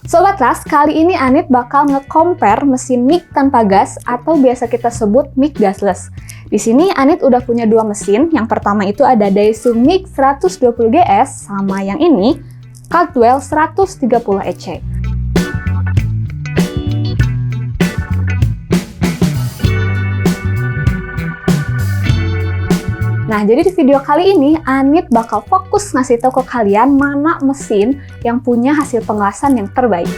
Sobat Las, kali ini Anit bakal nge-compare mesin mic tanpa gas atau biasa kita sebut mic gasless. Di sini Anit udah punya dua mesin. Yang pertama itu ada Daisu Mic 120GS sama yang ini Caldwell 130EC. Nah, jadi di video kali ini Anit bakal fokus ngasih tahu ke kalian mana mesin yang punya hasil pengawasan yang terbaik.